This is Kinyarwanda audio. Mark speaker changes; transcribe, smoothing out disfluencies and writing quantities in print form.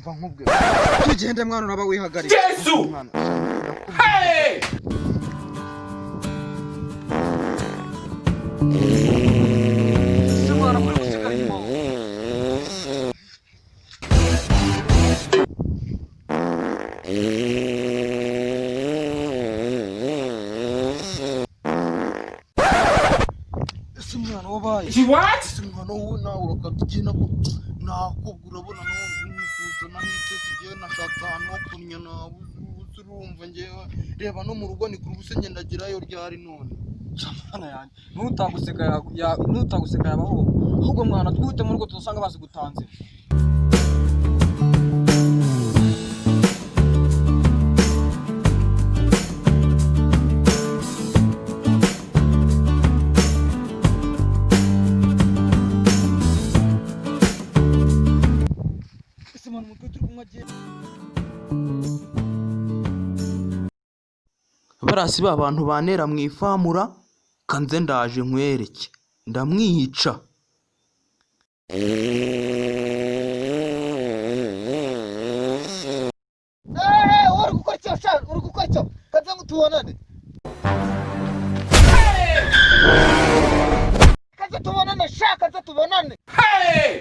Speaker 1: umva nkubwe tugende mwana uraba wihagarika
Speaker 2: Yesu hey
Speaker 1: Simana muri kusikarimo Simana wabaye
Speaker 2: what
Speaker 1: Simana wowe nawe urakagena ko nakubura bona n'umukuzo n'itese giye nashatse ahantu ho kunya nawe urumva ngewe reba no mu rugo ni ku rubuse ngendagirayo ryari none Samana yanjye nutaguseka yabaho ahubwo mwana twite mu rugo tuzasanga bazi gutanze Simana mu rwego rw'umwagiye barasi ba bantu banera mu ifamura kanze ndaje nkwereke ndamwica uri gukora cyo kanze ngo tubonane kanze tubonane shaka kanze tubonane
Speaker 2: hey